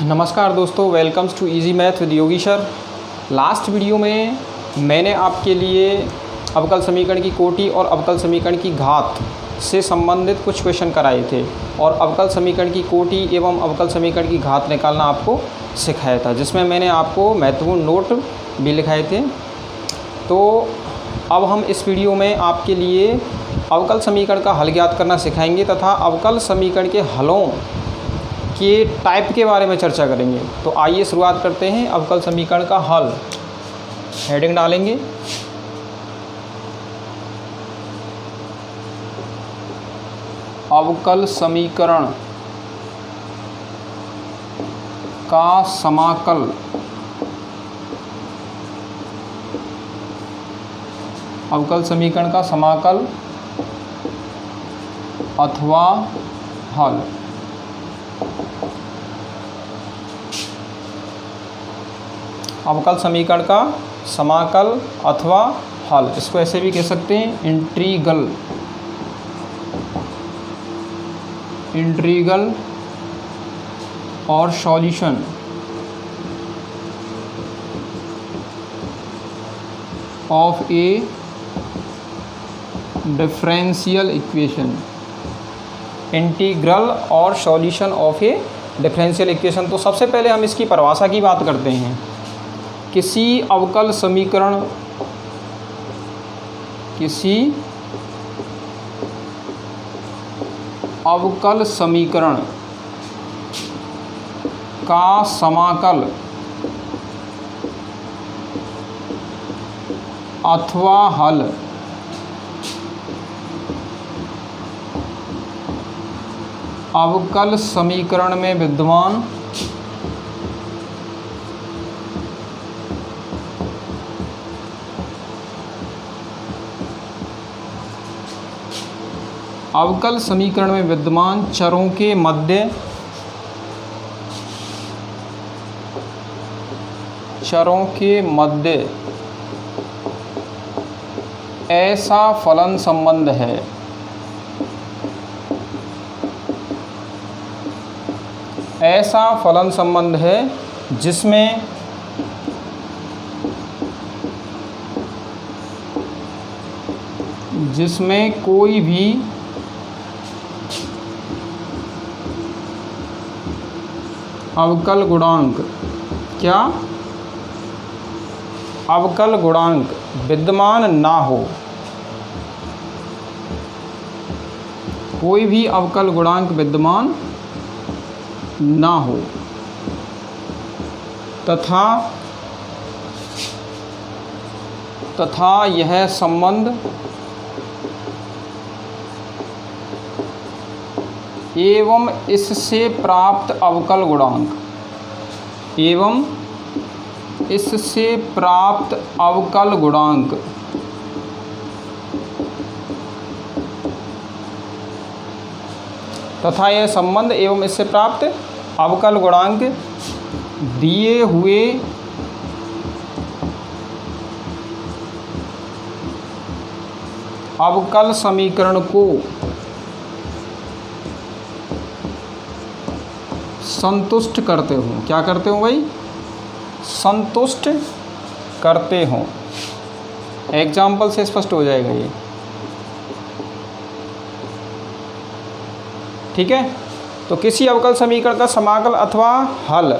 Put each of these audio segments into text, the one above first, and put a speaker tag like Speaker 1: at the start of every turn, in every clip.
Speaker 1: नमस्कार दोस्तों, welcomes to easy math with Yogi sir. Last video में मैंने आपके लिए अवकल समीकरण की कोटि और अवकल समीकरण की घात से संबंधित कुछ क्वेश्चन कराए थे और अवकल समीकरण की कोटि एवं अवकल समीकरण की घात निकालना आपको सिखाया था, जिसमें मैंने आपको महत्वपूर्ण नोट भी लिखाए थे। तो अब हम इस वीडियो में आपके लिए अवकल समीकरण का हल ज्ञात करना सिखाएंगे तथा अवकल समीकरण के हलों के टाइप के बारे में चर्चा करेंगे। तो आइए शुरुआत करते हैं। अवकल समीकरण का हल, हेडिंग डालेंगे अवकल समीकरण का समाकल अवकल समीकरण का समाकल अथवा हल। अवकल समीकरण का समाकल अथवा हल, इसको ऐसे भी कह सकते हैं इंटीग्रल और solution of a differential equation. Integral और solution of a differential equation. तो सबसे पहले हम इसकी परिभाषा की बात करते हैं। किसी अवकल समीकरण का समाकल अथवा हल अवकल समीकरण में विद्यमान अवकल समीकरण में विद्यमान चरों के मध्य ऐसा फलन संबंध है जिसमें कोई भी अवकल गुणांक विद्यमान ना हो। कोई भी अवकल गुणांक विद्यमान ना हो तथा यह संबंध एवं इससे प्राप्त अवकल गुणांक तथा यह संबंध एवं इससे प्राप्त अवकल गुणांक दिए हुए अवकल समीकरण को संतुष्ट करते हो। क्या करते हो भाई? संतुष्ट करते हो। एग्जाम्पल से स्पष्ट हो जाएगा ये, ठीक है। तो किसी अवकल समीकरण का समाकल अथवा हल,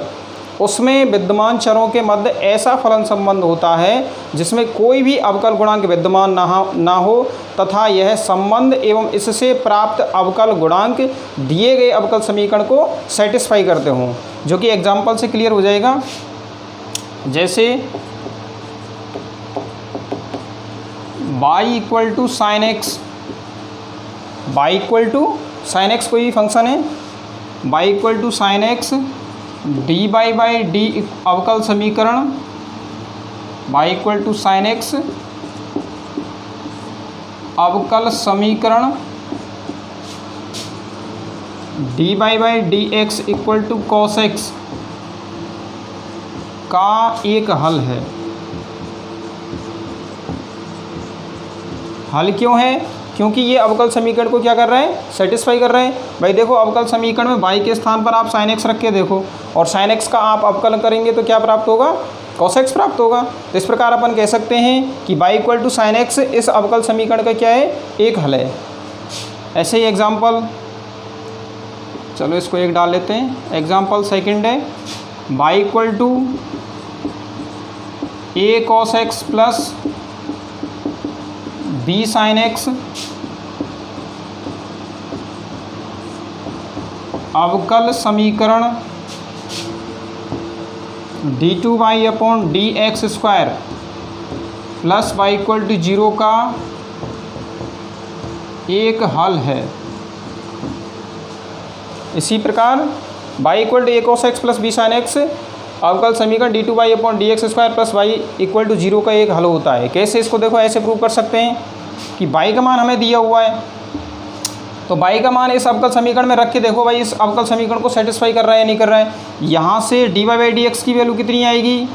Speaker 1: उसमें विद्यमान चरों के मध्य ऐसा फलन संबंध होता है जिसमें कोई भी अवकल गुणांक विद्यमान ना हो तथा यह संबंध एवं इससे प्राप्त अवकल गुणांक दिए गए अवकल समीकरण को सेटिस्फाई करते हों, जो कि एग्जाम्पल से क्लियर हो जाएगा। जैसे y equal to sine X कोई भी फंक्शन है, y equal to sine X D by by D अवकल समीकरण y equal to sine X अवकल समीकरण D by by D x equal to cos X का एक हल है। हल क्यों है? क्योंकि ये अवकल समीकरण को क्या कर रहे हैं, सेटिस्फाई कर रहे हैं। भाई देखो अवकल समीकरण में y के स्थान पर आप sin x रख के देखो, और sin x का आप अवकलन करेंगे तो क्या प्राप्त होगा, cos x प्राप्त होगा। तो इस प्रकार अपन कह सकते हैं कि y equal to sin x इस अवकल समीकरण का क्या है, एक हल है। ऐसे ही एग्जाम्पल, चलो इसको एक डाल लेते हैं। एग्जाम्पल सेकंड है y equal to a cos x plus b sin x अवकल समीकरण d2y upon dx square plus y equal to 0 का एक हल है। इसी प्रकार y equal to a cos x plus b sin x अवकल समीकरण d2y upon dx square plus y equal to 0 का एक हल होता है। कैसे, इसको देखो ऐसे प्रूव कर सकते हैं कि y का मान हमें दिया हुआ है, तो y का मान इस अवकल समीकरण में रख के देखो भाई इस अवकल समीकरण को सेटिस्फाई कर रहा है या नहीं कर रहा है। यहाँ से dy बाई dx की वैल्यू कितनी आएगी,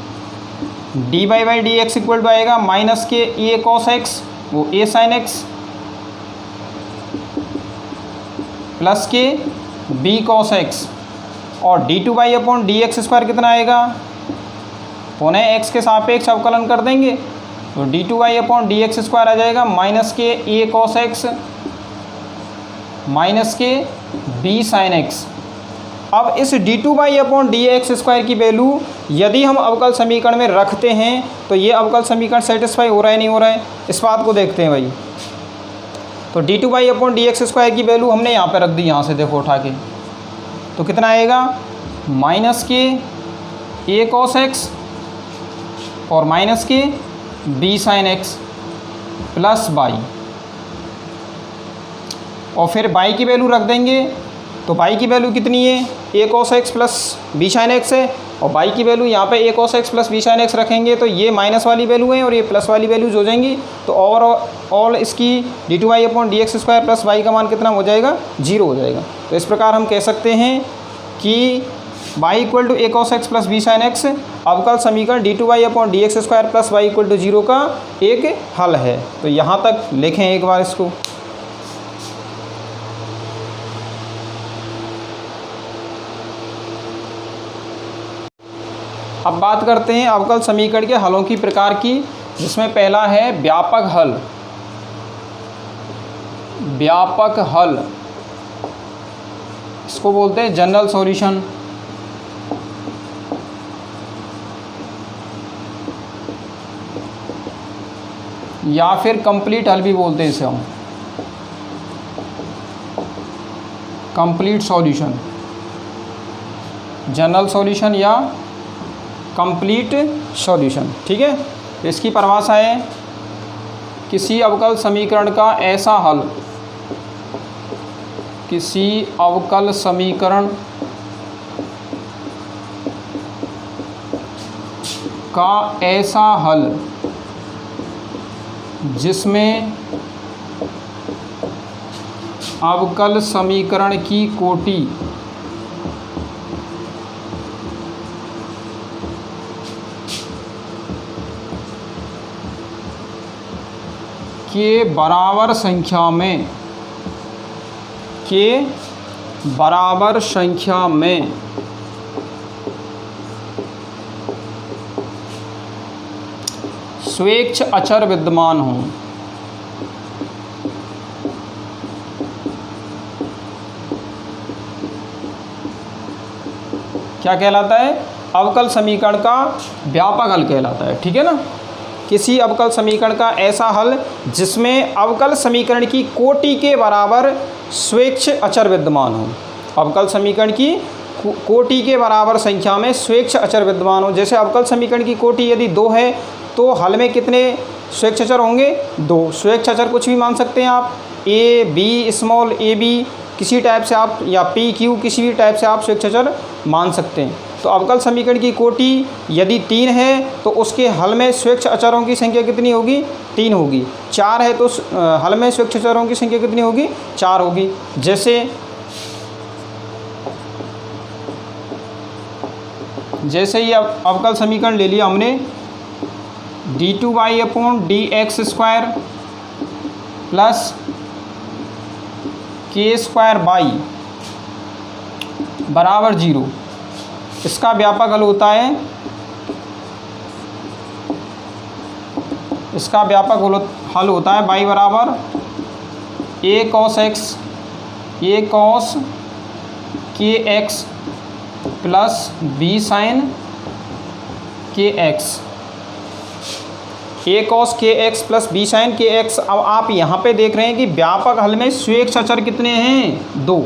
Speaker 1: dy बाई dx इक्वल टू आएगा minus K a cos x वो a sin x plus K b cos x, और d2y अपॉन dx स्क्वायर कितना आएगा, पुनः x के सापेक्ष अवकलन कर देंगे तो d2y अपॉन dx स्क्वायर आ जाएगा minus K a cos x minus के b sin x। अब इस d2y अपॉन dx स्क्वायर की वैल्यू यदि हम अवकल समीकरण में रखते हैं तो ये अवकल समीकरण सेटिस्फाई हो रहा है नहीं हो रहा है, इस बात को देखते हैं भाई। तो d2y अपॉन dx स्क्वायर की वैल्यू हमने यहाँ पे रख दी, यहाँ से देखो उठा के, तो कितना आएगा minus K a cos x और माइनस के b sin x plus y, और फिर y की वैल्यू रख देंगे तो y की वैल्यू कितनी है, a cos x plus b sin x है, और y की वैल्यू यहाँ पे a cos x plus b sin x रखेंगे तो ये माइनस वाली वैल्यू है और ये प्लस वाली वैल्यूज हो जाएंगी। तो ओवरऑल इसकी d2y upon dx square plus y का मान कितना हो जाएगा, 0 हो जाएगा। तो इस प्रकार हम कह सकते हैं कि y equal to a cos x plus b sin x अवकल समीकरण d2y upon dx square plus y equal to 0 का एक हल है। तो यहाँ तक लिखें एक बार इसको। अब बात करते हैं अवकल समीकरण के हलों की प्रकार की, जिसमें पहला है व्यापक हल। व्यापक हल इसको बोलते हैं जनरल सॉल्यूशन, या फिर कंप्लीट हल भी बोलते हैं इसे हम, कंप्लीट सॉल्यूशन, जनरल सॉल्यूशन या कंप्लीट सॉल्यूशन। ठीक है, इसकी परिभाषा है किसी अवकल समीकरण का ऐसा हल, किसी अवकल समीकरण का ऐसा हल जिसमें अवकल समीकरण की कोटि के बराबर संख्या में स्वेच्छ अचर विद्यमान हों। क्या कहलाता है, अवकल समीकरण का व्यापक हल कहलाता है। ठीक है ना, किसी अवकल समीकरण का ऐसा हल जिसमें अवकल समीकरण की कोटि के बराबर स्वेच्छ अचर विद्यमान हो। अवकल समीकरण की कोटि के बराबर संख्या में स्वेच्छ अचर विद्यमान हो। जैसे अवकल समीकरण की कोटि यदि 2 है तो हल में कितने स्वेच्छ अचर होंगे, 2। स्वेच्छ अचर कुछ भी मान सकते हैं आप, A B small A B किसी टाइप से आप, या पी क्यू किसी भी टाइप से आप स्वेच्छ अचर मान सकते हैं। तो अवकल समीकरण की कोटि यदि 3 है तो उसके हल में स्वेच्छ अचरों की संख्या कितनी होगी, 3 होगी। 4 है तो हल में स्वेच्छ अचरों की संख्या कितनी होगी, 4 होगी। जैसे ये अवकल समीकरण ले लिया हमने, d2y upon dx square plus K square by बराबर 0, इसका व्यापक हल होता है, इसका व्यापक हल होता है बाई बराबर ए कॉस एक्स, ए cos K X plus B sine K x, ए cos K X plus B sine K x. अब आप यहाँ पे देख रहे हैं कि व्यापक हल में स्वेच्छ अचर कितने हैं? 2।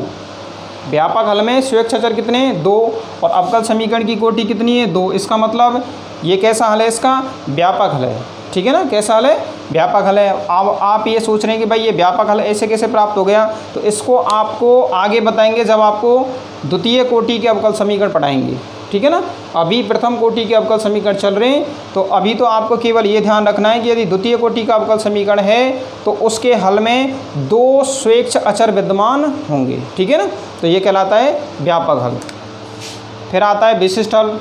Speaker 1: व्यापक हल में स्वेच्छ अचर कितने हैं? 2। और अवकल समीकरण की कोटि कितनी है? 2। इसका मतलब ये कैसा हल है? इसका व्यापक हल है, ठीक है ना। कैसा हल है? व्यापक हल है। अब आप ये सोच रहे हैं कि भाई ये व्यापक हल ऐसे कैसे प्राप्त हो गया, तो इसको आपको आगे बताएंगे जब आपको द्वितीय कोटि के अवकल समीकरण पढ़ाएंगे, ठीक है ना। अभी प्रथम कोटि के अवकल समीकरण चल रहे हैं, तो अभी तो आपको केवल ये ध्यान रखना है कि यदि द्वितीय कोटि का अवकल समीकरण है तो उसके हल में 2 स्वेच्छ अचर विद्यमान होंगे, ठीक है ना। तो ये कहलाता है व्यापक हल। फिर आता है विशिष्ट हल।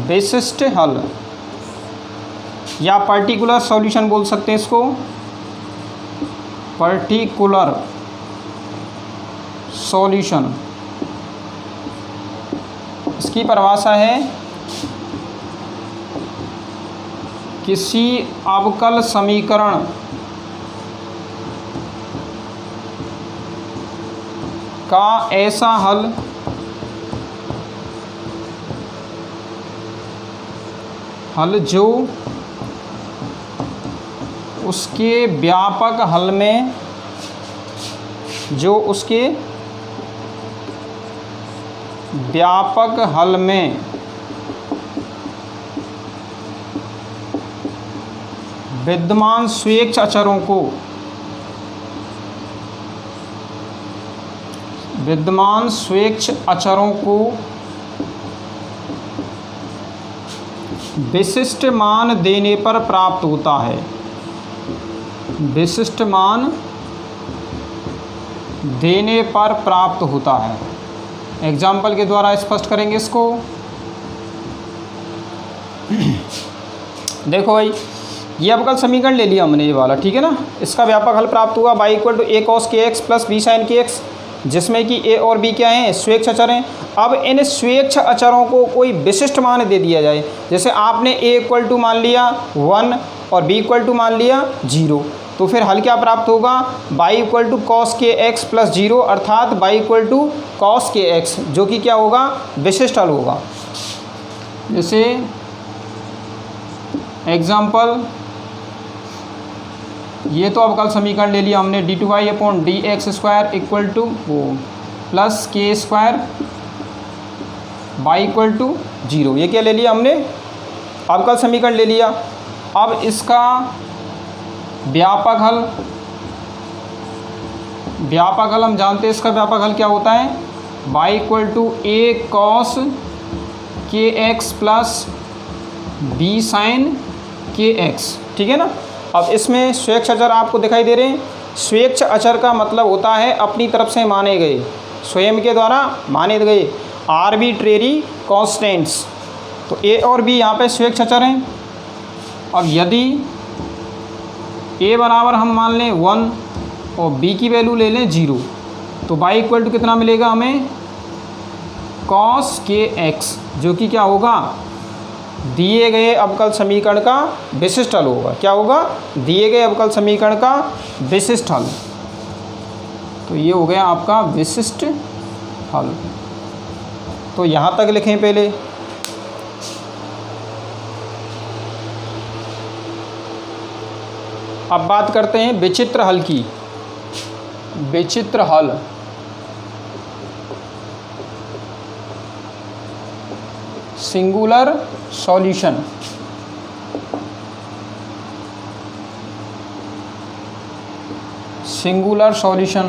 Speaker 1: विशिष्ट हल या पर्टिकुलर सॉल्यूशन बोल सकते हैं इसको, पर्टिकुलर सॉल्यूशन। इसकी परिभाषा है किसी अवकल समीकरण का ऐसा हल जो उसके व्यापक हल में, जो उसके व्यापक हल में विद्यमान स्वेच्छ अचरों को, विद्यमान स्वेच्छ अचरों को विशिष्ट मान देने पर प्राप्त होता है। विशिष्ट मान देने पर प्राप्त होता है। एग्जाम्पल के द्वारा स्पष्ट करेंगे इसको। देखो भाई, ये अवकल समीकरण ले लिया हमने, ये वाला, ठीक है ना। इसका व्यापक हल प्राप्त हुआ y equal to A cos K X plus B sine K X, जिसमें कि a और b क्या हैं? स्वेच्छ अचर हैं। अब इन स्वेच्छ अचरों को कोई विशिष्ट मान दे दिया जाए। जैसे आपने a इक्वल टू मान लिया 1 और b इक्वल टू मान लिया 0, तो फिर हल क्या प्राप्त होगा? y equal to cos K X plus 0, अर्थात y equal to cos K x, जो कि क्या होगा? विशिष्ट हल होगा। जैसे एग्जाम्पल, ये तो अवकल समीकरण ले लिया हमने, d2y upon D x square equal to वो plus K square y equal to 0, ये क्या ले लिया हमने? अवकल समीकरण ले लिया। अब इसका व्यापक हल, व्यापक हल हम जानते हैं, इसका व्यापक हल क्या होता है? y equal to A cos K X plus B sine K X, ठीक है ना। अब इसमें स्वेच्छ अचर आपको दिखाई दे रहे हैं। स्वेच्छ अचर का मतलब होता है अपनी तरफ से माने गए, स्वयं के द्वारा माने गए आर्बिट्रेरी कॉन्स्टेंट्स। तो a और b यहाँ पे स्वेच्छ अचर हैं। अब यदि a बराबर हम मान लें 1 और b की वैल्यू ले लें 0, तो y इक्वल टू कितना मिलेगा हमें? कॉस के एक्स, जो कि क्या होगा? दिए गए अवकल समीकरण का विशिष्ट हल होगा। क्या होगा? दिए गए अवकल समीकरण का विशिष्ट हल। तो ये हो गया आपका विशिष्ट हल। तो यहाँ तक लिखें पहले। अब बात करते हैं विचित्र हल की। विचित्र हल, सिंगुलर सॉल्यूशन। सिंगुलर सॉल्यूशन,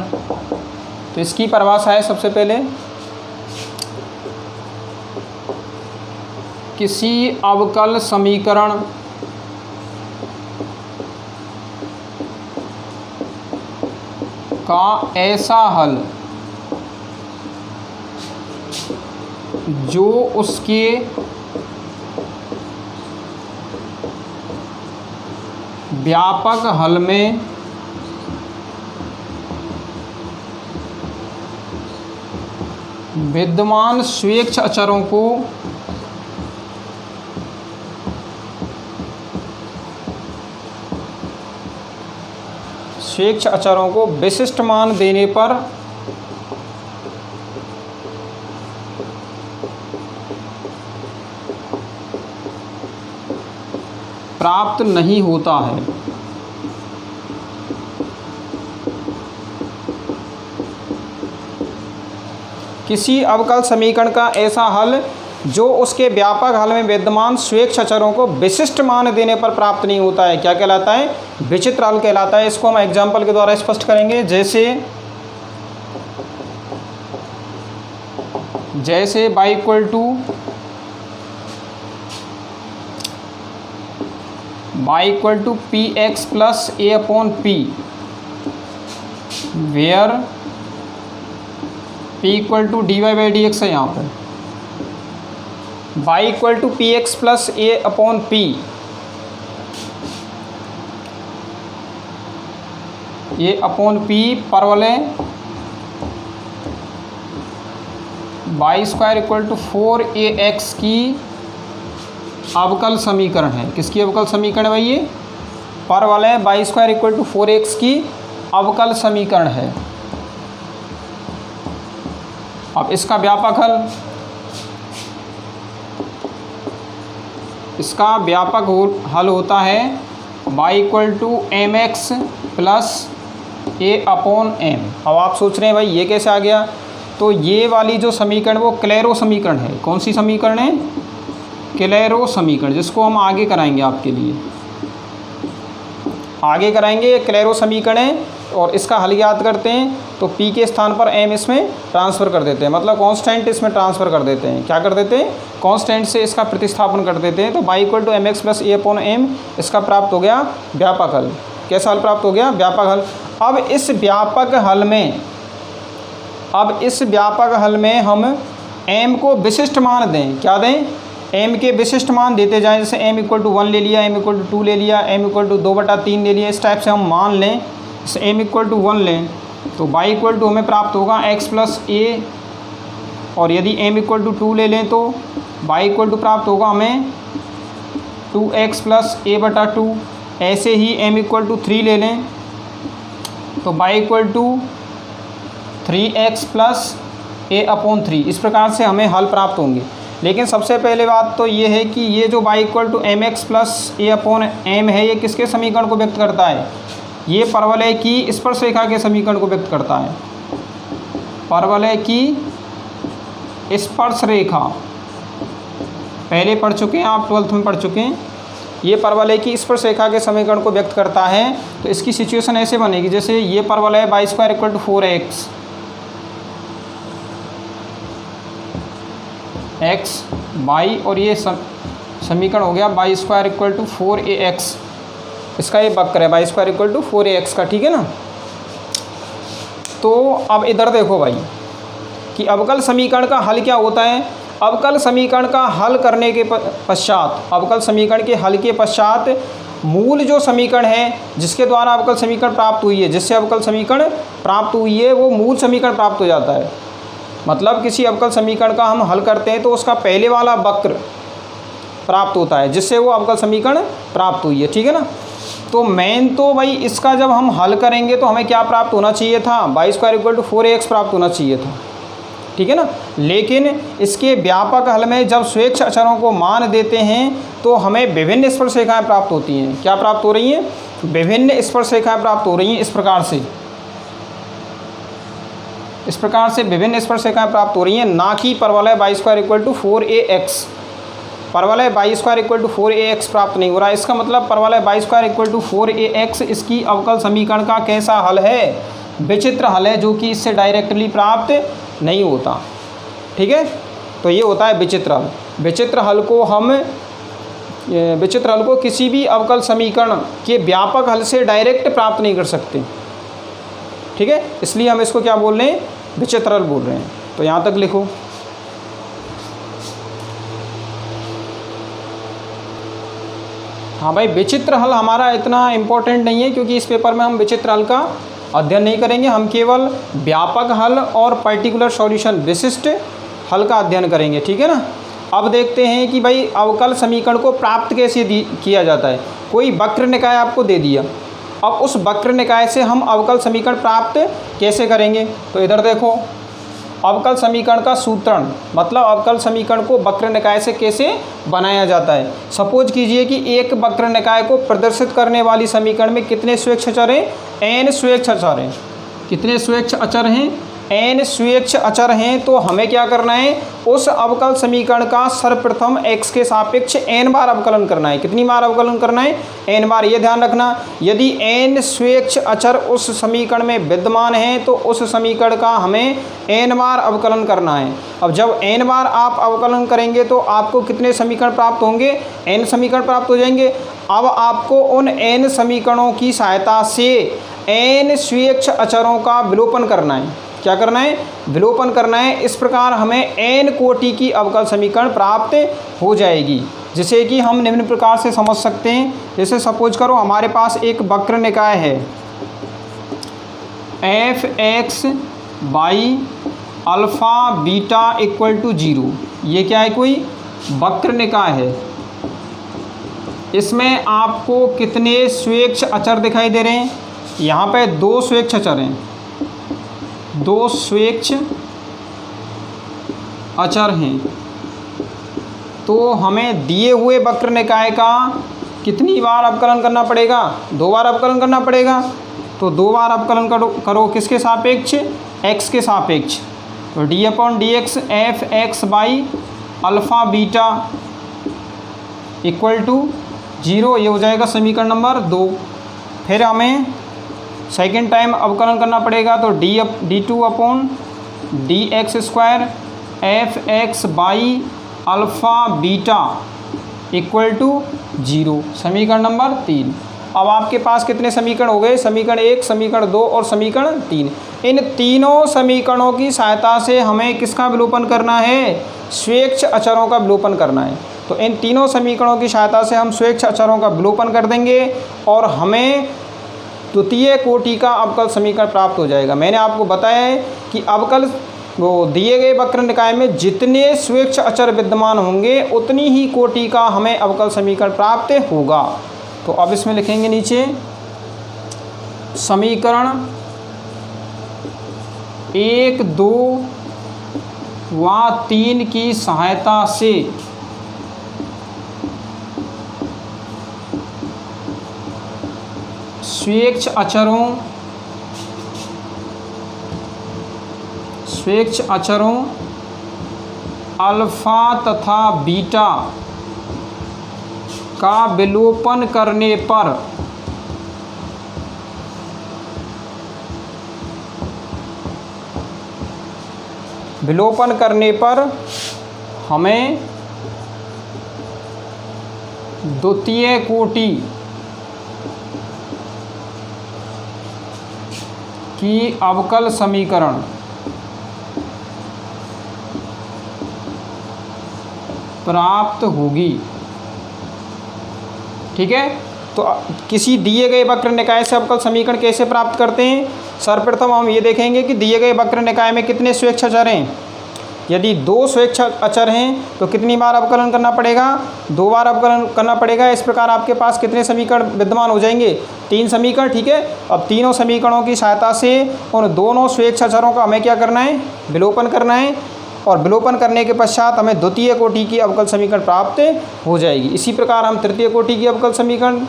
Speaker 1: तो इसकी परिभाषा है सबसे पहले, किसी अवकल समीकरण का ऐसा हल जो उसके व्यापक हल में विद्यमान स्वेच्छ अचरों को विशिष्ट मान देने पर प्राप्त नहीं होता है। किसी अवकल समीकरण का ऐसा हल जो उसके व्यापक हल में विद्यमान स्वेच्छ अचरों को विशिष्ट मान देने पर प्राप्त नहीं होता है क्या कहलाता है? विचित्र हल कहलाता है। इसको हम एग्जाम्पल के द्वारा स्पष्ट करेंगे। जैसे y equal to P X plus A upon P, where p equal to D Y by D X है। यहाँ पर y equal to P X plus A upon P, ये अपॉन पी परवलय Y square equal to 4ax की अवकल समीकरण है। किसकी अवकल समीकरण है भाई? ये परवलय Y square equal to 4x की अवकल समीकरण है। अब इसका व्यापक हल, इसका व्यापक हल होता है y equal to M X plus A upon M. अब आप सोच रहे हैं भाई ये कैसे आ गया? तो ये वाली जो समीकरण वो क्लेरो समीकरण है। कौन सी समीकरण है? क्लेरो समीकरण, जिसको हम आगे कराएंगे आपके लिए, आगे कराएंगे। क्लेरो समीकरण है और इसका हल याद करते हैं तो p के स्थान पर m इसमें ट्रांसफ़र कर देते हैं, मतलब कांस्टेंट इसमें ट्रांसफ़र कर देते हैं। क्या कर देते हैं? कांस्टेंट से इसका प्रतिस्थापन कर देते हैं। तो y equal to M X plus A upon M, इसका प्राप्त हो गया व्यापक हल। कैसा हल प्राप्त हो गया? व्यापक हल। अब इस व्यापक हल में हम m को विशिष्ट मान दें। क्या दें? m के विशिष्ट मान देते जाएं। जैसे m इक्वल टू 1 ले लिया, m इक्वल टू 2 ले लिया, m इक्वल टू 2/3 ले लिया। इस टाइप से हम मान लें। जैसे m इक्वल टू 1 लें तो y इक्वल टू हमें प्राप्त होगा x प्लस ए, और यदि m इक्वल टू 2 ले लें तो y इक्वल टू प्राप्त होगा हमें 2x प्लस a/2। ऐसे ही m इक्वल टू 3 ले लें तो y equal to 3x plus a upon 3। इस प्रकार से हमें हल प्राप्त होंगे। लेकिन सबसे पहले बात तो ये है कि ये जो y equal to M X plus A upon M है, ये किसके समीकरण को व्यक्त करता है? ये परवलय की स्पर्शरेखा के समीकरण को व्यक्त करता है। परवलय की स्पर्शरेखा पहले पढ़ चुके हैं आप, 12th में पढ़ चुके हैं। ये परवलय की स्पर्शरेखा के समीकरण को व्यक्त करता है। तो इसकी सिचुएशन ऐसे बनेगी, जैसे ये परवलय Y square equal to 4x Y, और ये समीकरण हो गया Y square equal to 4ax। इसका ये वक्र है Y square equal to 4ax का, ठीक है ना। तो अब इधर देखो भाई कि अवकल समीकरण का हल क्या होता है। अवकल समीकरण का हल करने के पश्चात, अवकल समीकरण के हल के पश्चात मूल जो समीकरण है जिसके द्वारा अवकल समीकरण प्राप्त हुई है, जिससे अवकल समीकरण प्राप्त हुई है, वो मूल समीकरण प्राप्त हो जाता है। मतलब किसी अवकल समीकरण का हम हल करते हैं तो उसका पहले वाला वक्र प्राप्त होता है जिससे वो अवकल समीकरण प्राप्त हुई है, ठीक है ना। तो मेन तो भाई इसका जब हम हल करेंगे तो हमें क्या प्राप्त होना चाहिए था? Y square equal to 4ax प्राप्त होना चाहिए था, ठीक है ना। लेकिन इसके व्यापक हल में जब स्वेच्छ अचरों को मान देते हैं तो हमें विभिन्न स्पर्शरेखाएँ प्राप्त होती हैं। क्या प्राप्त हो रही हैं? विभिन्न स्पर्शरेखाएँ प्राप्त हो रही हैं। इस प्रकार से विभिन्न स्पर्शरेखाएँ प्राप्त हो रही हैं, ना कि परवलय Y square equal to 4ax। परवलय Y square equal to 4ax प्राप्त नहीं हो रहा है। इसका मतलब परवलय Y square equal to 4ax इसकी अवकल समीकरण का कैसा हल है? विचित्र हल है, जो कि इससे डायरेक्टली प्राप्त नहीं होता, ठीक है। तो ये होता है विचित्र हल। विचित्र हल को किसी भी अवकल समीकरण के व्यापक हल से डायरेक्ट प्राप्त नहीं कर सकते, ठीक है। इसलिए हम इसको क्या बोल रहे हैं? विचित्र हल बोल रहे हैं। तो यहाँ तक लिखो। हाँ भाई, विचित्र हल हमारा इतना इम्पोर्टेंट नहीं है, क्योंकि इस पेपर में हम विचित्र हल का अध्ययन नहीं करेंगे। हम केवल व्यापक हल और पर्टिकुलर सॉल्यूशन, विशिष्ट हल का अध्ययन करेंगे, ठीक है ना। अब देखते हैं कि भाई अवकल समीकरण को प्राप्त कैसे किया जाता है। कोई वक्र निकाय आपको दे दिया, अब उस वक्र निकाय से हम अवकल समीकरण प्राप्त कैसे करेंगे। तो इधर देखो, अवकल समीकरण का सूत्रण, मतलब अवकल समीकरण को वक्र निकाय से कैसे बनाया जाता है। सपोज कीजिए कि एक वक्र निकाय को प्रदर्शित करने वाली समीकरण में कितने स्वेच्छ अचर हैं, n स्वेच्छ अचर हैं। कितने स्वेच्छ अचर हैं, n स्वेच्छ अचर हैं। तो हमें क्या करना है, उस अवकल समीकरण का सर्वप्रथम x के सापेक्ष n बार अवकलन करना है। कितनी बार अवकलन करना है, n बार। ये ध्यान रखना, यदि n स्वेच्छ अचर उस समीकरण में विद्यमान है तो उस समीकरण का हमें n बार अवकलन करना है। अब जब n बार आप अवकलन करेंगे तो आपको कितने समीकरण प्राप्त होंगे, n समीकरण प्राप्त हो जाएंगे। अब आपको उन n समीकरणों की सहायता से n स्वेच्छ अचरों का विलोपन करना है। क्या करना है, विलोपन करना है। इस प्रकार हमें n कोटि की अवकल समीकरण प्राप्त हो जाएगी, जिसे कि हम निम्न प्रकार से समझ सकते हैं। जैसे सपोज करो हमारे पास एक वक्र निकाय है F X by alpha beta equal to 0। ये क्या है, कोई वक्र निकाय है। इसमें आपको कितने स्वेच्छ अचर दिखाई दे रहे हैं, यहाँ पे 2 स्वेच्छ अचर हैं, 2 स्वेच्छ अचर हैं। तो हमें दिए हुए वक्र निकाय का कितनी बार अवकलन करना पड़ेगा, 2 बार अवकलन करना पड़ेगा। तो 2 बार अवकलन करो किसके सापेक्ष, x के सापेक्ष। तो d/dx F X by alpha beta equal to 0, ये हो जाएगा समीकरण नंबर 2। फिर हमें सेकेंड टाइम अवकलन करना पड़ेगा, तो d2/dx² F X by alpha beta equal to 0, समीकरण नंबर 3। अब आपके पास कितने समीकरण हो गए, समीकरण 1, समीकरण 2 और समीकरण 3। इन तीनों समीकरणों की सहायता से हमें किसका विलोपन करना है, स्वेच्छ अचरों का विलोपन करना है। तो इन तीनों समीकरणों की सहायता से हम स्वेच्छ अचरों का विलोपन कर देंगे और हमें द्वितीय कोटि का अवकल समीकरण प्राप्त हो जाएगा। मैंने आपको बताया है कि अवकल वो दिए गए वक्र निकाय में जितने स्वेच्छ अचर विद्यमान होंगे उतनी ही कोटि का हमें अवकल समीकरण प्राप्त होगा। तो अब इसमें लिखेंगे नीचे समीकरण 1, 2 व 3 की सहायता से स्वेच्छ अचरों अल्फ़ा तथा बीटा का विलोपन करने पर हमें द्वितीय कोटि की अवकल समीकरण प्राप्त होगी। ठीक है, तो किसी दिए गए वक्र निकाय से अवकल समीकरण कैसे प्राप्त करते हैं। सर्वप्रथम हम ये देखेंगे कि दिए गए वक्र निकाय में कितने स्वेच्छ अचर हैं। यदि 2 स्वेच्छ अचर हैं तो कितनी बार अवकलन करना पड़ेगा, 2 बार अवकलन करना पड़ेगा। इस प्रकार आपके पास कितने समीकरण विद्यमान हो जाएंगे, 3 समीकरण। ठीक है, अब तीनों समीकरणों की सहायता से उन दोनों स्वेच्छ अचरों का हमें क्या करना है, विलोपन करना है। और विलोपन करने के पश्चात हमें द्वितीय कोटि की अवकल समीकरण प्राप्त हो जाएगी। इसी प्रकार हम तृतीय कोटि की अवकल समीकरण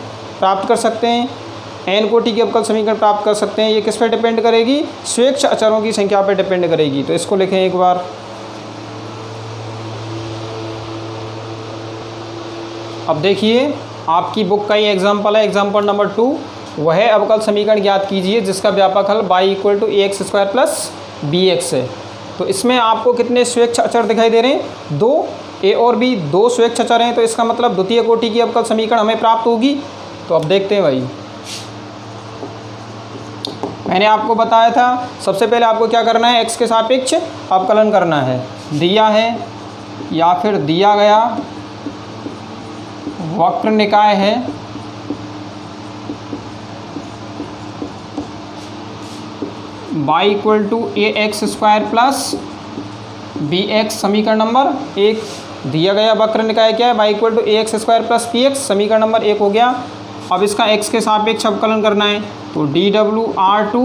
Speaker 1: प्राप्त कर सकते हैं, n कोटि की अवकल समीकरण प्राप्त कर सकते हैं। ये किस पर डिपेंड करेगी, स्वेच्छ अचरों की संख्या पर डिपेंड करेगी। तो इसको लिखें एक बार। अब देखिए आपकी बुक का ही एग्जाम्पल है, एग्जाम्पल नंबर 2। वह अवकल समीकरण ज्ञात कीजिए जिसका व्यापक हल y = ax² + bx है। तो इसमें आपको कितने स्वेच्छ अचर दिखाई दे रहे हैं, 2। a और b 2 स्वेच्छ अचर हैं, तो इसका मतलब द्वितीय कोटि की अवकल समीकरण हमें प्राप्त होगी। तो अब देखते हैं भाई, मैंने आपको बताया था सबसे पहले आपको क्या करना है, x के सापेक्ष अवकलन करना है। दिया है या फिर दिया गया वक्र निकाय है Y equal to A X square plus B X, समीकरण नंबर 1। दिया गया वक्र निकाय क्या है, Y equal to A X square plus P X, समीकरण नंबर 1 हो गया। अब इसका x के सापेक्ष अवकलन करना है, तो D W R to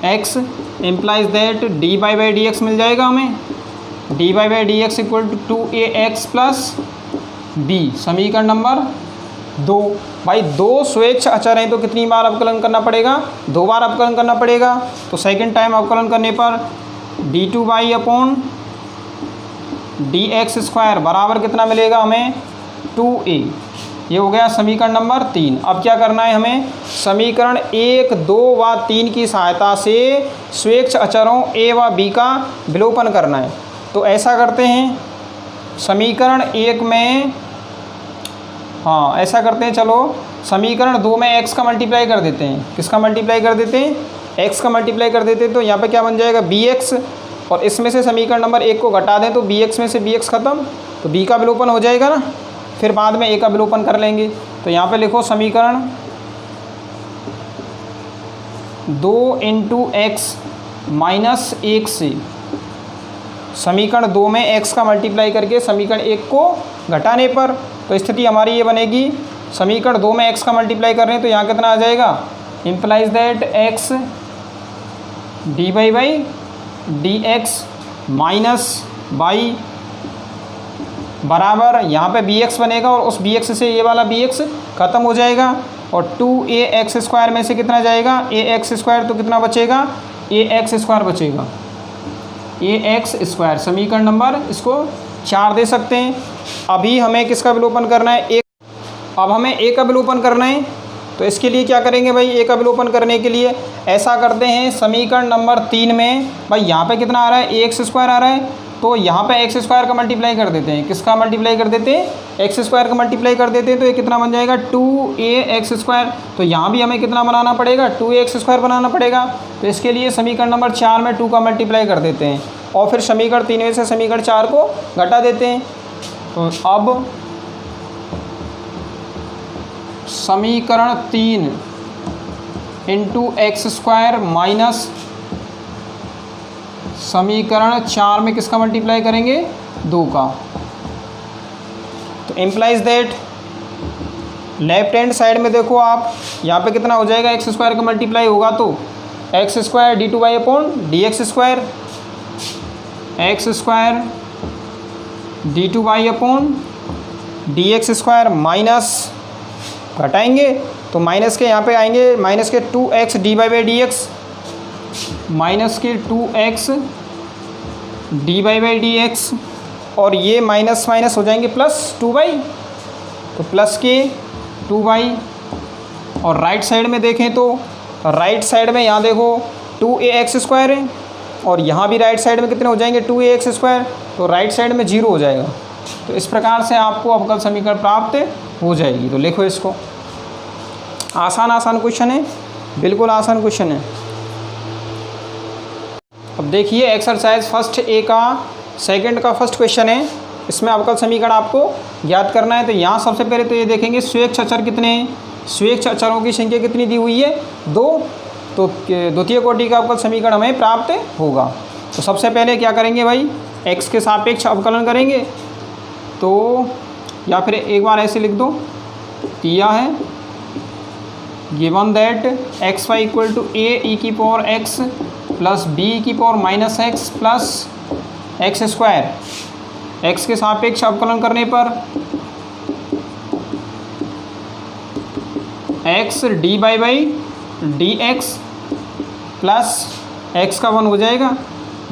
Speaker 1: X implies that D Y by D X मिल जाएगा हमें, D Y by D x equal to 2ax plus B, समीकरण नंबर 2। भाई 2 स्वेच्छ अचर हैं तो कितनी बार अवकलन करना पड़ेगा, 2 बार अवकलन करना पड़ेगा। तो सेकंड टाइम अवकलन करने पर D two Y upon D x square बराबर कितना मिलेगा हमें, 2a। ये हो गया समीकरण नंबर 3। अब क्या करना है हमें, समीकरण 1, 2 व 3 की सहायता से स्वेच्छ अचरों a व b का विलोपन करना है। तो ऐसा करते हैं, समीकरण 1 में, हाँ ऐसा करते हैं, चलो समीकरण 2 में x का मल्टीप्लाई कर देते हैं। किसका मल्टीप्लाई कर देते हैं, x का मल्टीप्लाई कर देते हैं। तो यहाँ पे क्या बन जाएगा, bx, और इसमें से समीकरण नंबर 1 को घटा दें तो bx में से bx खत्म, तो b का विलोपन हो जाएगा ना, फिर बाद में a का विलोपन कर लेंगे। तो यहाँ पे लिखो समीकरण 2 इंटू एक्स माइनस 1 से, समीकरण 2 में x का मल्टीप्लाई करके समीकरण 1 को घटाने पर, तो स्थिति हमारी ये बनेगी, समीकरण 2 में x का मल्टीप्लाई कर रहे हैं तो यहाँ कितना आ जाएगा, implies that x D Y by D x minus Y बराबर, यहाँ पे bx बनेगा और उस bx से ये वाला bx ख़त्म हो जाएगा, और 2ax स्क्वायर में से कितना जाएगा, ax स्क्वायर, तो कितना बचेगा, ax स्क्वायर बचेगा, ax स्क्वायर। समीकरण नंबर इसको 4 दे सकते हैं। अभी हमें किसका विलोपन करना है, अब हमें a का विलोपन करना है। तो इसके लिए क्या करेंगे भाई, a का विलोपन करने के लिए ऐसा करते हैं, समीकरण नंबर 3 में भाई यहाँ पे कितना आ रहा है, ax स्क्वायर आ रहा है, तो यहाँ पे एक्स स्क्वायर का मल्टीप्लाई कर देते हैं। किसका मल्टीप्लाई कर देते हैं, एक्स स्क्वायर का मल्टीप्लाई कर देते हैं। तो ये कितना बन जाएगा, 2ax स्क्वायर। तो यहाँ भी हमें कितना बनाना पड़ेगा, 2ax स्क्वायर बनाना पड़ेगा। तो इसके लिए समीकरण नंबर 4 में 2 का मल्टीप्लाई कर देते हैं और फिर समीकरण 3 में से समीकरण 4 को घटा देते हैं। तो अब समीकरण 3 इंटू एक्स स्क्वायर माइनस समीकरण 4 में किसका मल्टीप्लाई करेंगे, 2 का। तो implies that left hand side में देखो आप, यहाँ पे कितना हो जाएगा, एक्स स्क्वायर का मल्टीप्लाई होगा तो x square d two Y upon D x square, x square d two Y upon D x square minus, घटाएंगे तो माइनस के यहाँ पे आएंगे, माइनस के 2x d Y by D x, minus के 2x d Y by D x, और ये माइनस माइनस हो जाएंगे प्लस 2y, तो प्लस के 2y। और राइट साइड में देखें तो राइट साइड में यहाँ देखो 2ax स्क्वायर है, और यहाँ भी राइट साइड में कितने हो जाएंगे, 2ax स्क्वायर, तो राइट साइड में 0 हो जाएगा। तो इस प्रकार से आपको अवकल समीकरण प्राप्त हो जाएगी। तो लिखो इसको, आसान क्वेश्चन है, बिल्कुल आसान क्वेश्चन है। अब देखिए एक्सरसाइज फर्स्ट ए का सेकंड का फर्स्ट क्वेश्चन है, इसमें अवकल समीकरण आपको ज्ञात करना है। तो यहाँ सबसे पहले तो ये देखेंगे स्वेच्छ अचर कितने हैं, स्वेच्छ अचरों की संख्या कितनी दी हुई है, 2। तो द्वितीय कोटि का अवकल समीकरण हमें प्राप्त होगा। तो सबसे पहले क्या करेंगे भाई, x के सापेक्ष अवकलन करेंगे। तो या फिर एक बार ऐसे लिख दो, किया है given that X Y equal to A E की पावर एक्स प्लस बी की power minus X plus X square, X के सापेक्ष अवकलन करने पर X D Y by D x plus X का 1 हो जाएगा,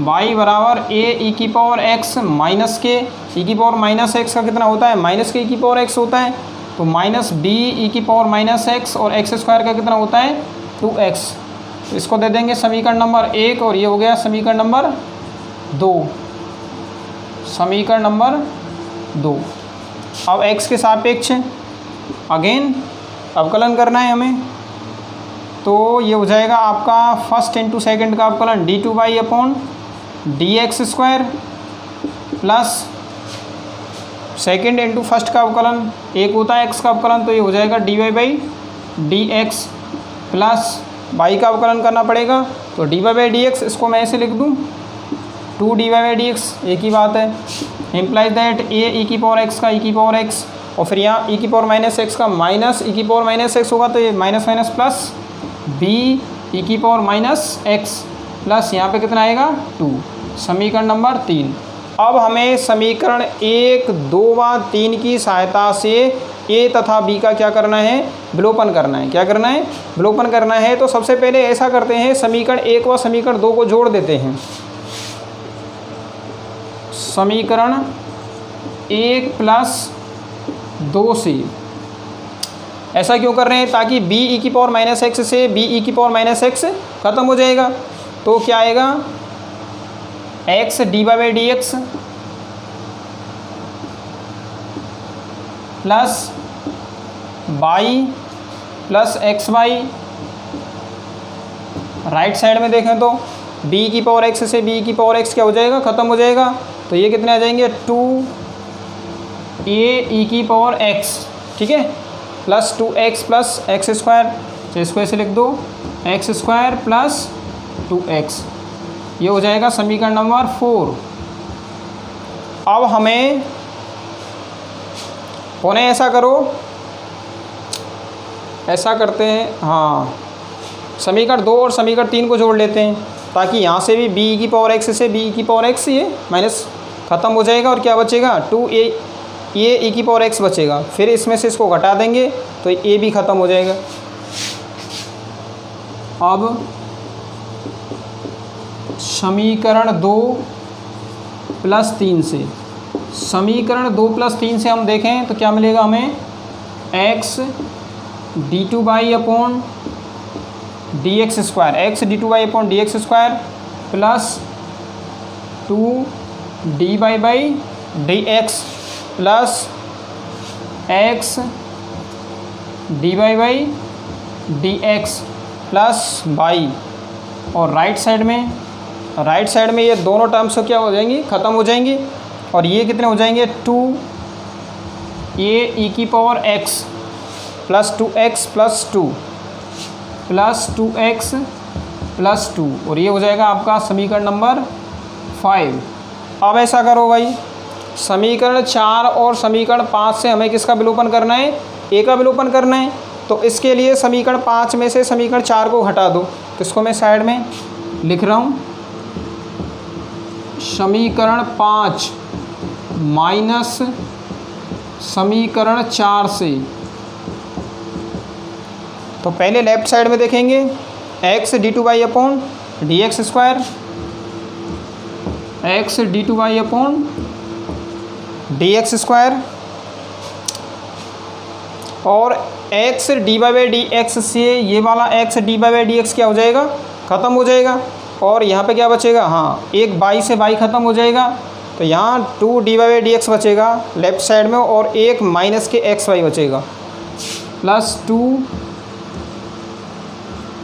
Speaker 1: y बराबर ए ई की पावर एक्स माइनस के ई की पावर माइनस एक्स का कितना होता है, माइनस के ई की पावर एक्स होता है, तो माइनस बी ई की पावर माइनस एक्स, और एक्स स्क्वायर का कितना होता है 2x। तो इसको दे देंगे समीकरण नंबर 1, और ये हो गया समीकरण नंबर 2, समीकरण नंबर 2। अब x के सापेक्ष अगेन अवकलन करना है हमें। तो ये हो जाएगा आपका फर्स्ट इंटू सेकेंड का अवकलन d two Y upon D x square plus second into first का अवकलन, एक होता है एक्स का अवकलन, तो ये हो जाएगा d Y by D x plus y का अवकलन करना पड़ेगा। तो dy बाई डी एक्स, इसको मैं ऐसे लिख दूँ 2 dy बाई डी एक्स, एक ही बात है। इम्प्लाइज दैट a e की पावर x का e की पावर x, और फिर यहाँ e की पावर माइनस x का माइनस e की पावर माइनस x होगा, तो ये minus minus plus b e की पावर माइनस x प्लस यहाँ पे कितना आएगा 2। समीकरण नंबर 3। अब हमें समीकरण 1, 2 व 3 की सहायता से a तथा b का क्या करना है, विलोपन करना है। क्या करना है, विलोपन करना है। तो सबसे पहले ऐसा करते हैं, समीकरण 1 व समीकरण 2 को जोड़ देते हैं। समीकरण 1 प्लस 2 से ऐसा क्यों कर रहे हैं, ताकि b e की पावर माइनस एक्स से b e की पावर माइनस एक्स खत्म हो जाएगा। तो क्या आएगा, x dy by D x plus y plus x Y. Right side में देखें तो b की पावर x से b की पावर x क्या हो जाएगा, ख़त्म हो जाएगा। तो ये कितने आ जाएंगे 2a e की पावर x, ठीक है, plus 2x plus X square. तो इसको ऐसे लिख दो एक्स स्क्वायर प्लस 2x, ये हो जाएगा समीकरण नंबर 4। अब हमें पुनः ऐसा करो, ऐसा करते हैं, हाँ, समीकरण 2 और समीकरण 3 को जोड़ लेते हैं, ताकि यहाँ से भी b की पावर x से b की पावर x ये माइनस ख़त्म हो जाएगा, और क्या बचेगा 2a e की पावर x बचेगा। फिर इसमें से इसको घटा देंगे तो a भी ख़त्म हो जाएगा। अब समीकरण 2 प्लस 3 से, समीकरण 2 प्लस 3 से हम देखें तो क्या मिलेगा हमें, x d2 by upon D x square, x d2 by upon D x square plus 2 dy by D x plus x dy by D x plus y। और राइट साइड में ये दोनों टर्म्स क्या हो जाएंगी, ख़त्म हो जाएंगी। और ये कितने हो जाएंगे 2a e की power x plus 2x plus 2 plus 2x plus 2, और ये हो जाएगा आपका समीकरण नंबर 5। अब ऐसा करो भाई, समीकरण 4 और समीकरण 5 से हमें किसका विलोपन करना है, a का विलोपन करना है। तो इसके लिए समीकरण 5 में से समीकरण 4 को हटा दो। तो इसको मैं साइड में लिख रहा हूँ, समीकरण 5 माइनस समीकरण 4 से। तो पहले लेफ्ट साइड में देखेंगे x d2 by upon D x square, x d2 by upon D x square, और x dy by D x से ये वाला x dy by D x क्या हो जाएगा, ख़त्म हो जाएगा। और यहाँ पे क्या बचेगा, हाँ, एक y से y ख़त्म हो जाएगा। तो यहाँ 2 dy बाई डी एक्स बचेगा लेफ़्ट साइड में, और एक माइनस के एक्स वाई बचेगा, plus 2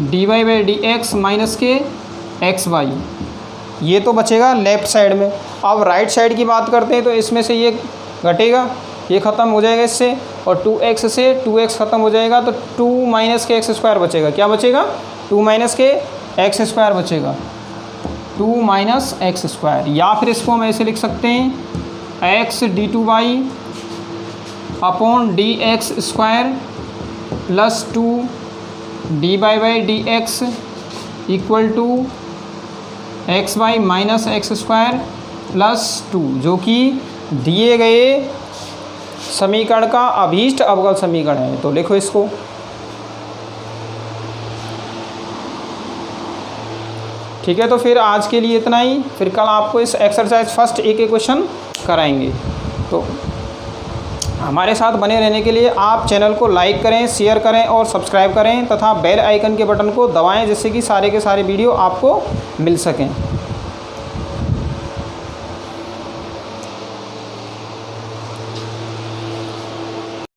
Speaker 1: dy by D x minus के एक्स वाई, ये तो बचेगा लेफ़्ट साइड में। अब राइट साइड की बात करते हैं, तो इसमें से ये घटेगा, ये ख़त्म हो जाएगा इससे, और 2x से 2x ख़त्म हो जाएगा। तो 2 माइनस के एक्स स्क्वायर बचेगा, क्या बचेगा 2 माइनस के एक्स स्क्वायर बचेगा, 2 माइनस एक्स स्क्वायर। या फिर इसको हम ऐसे लिख सकते हैं x d2 by upon D x square plus 2 dy by D x equal to x y minus x square plus 2, जो कि दिए गए समीकरण का अभीष्ट अवकल समीकरण है। तो लिखो इसको, ठीक है। तो फिर आज के लिए इतना ही, फिर कल आपको इस एक्सरसाइज फर्स्ट एक क्वेश्चन कराएंगे। तो हमारे साथ बने रहने के लिए आप चैनल को लाइक करें, शेयर करें और सब्सक्राइब करें, तथा बेल आइकन के बटन को दबाएं, जिससे कि सारे के सारे वीडियो आपको मिल सकें।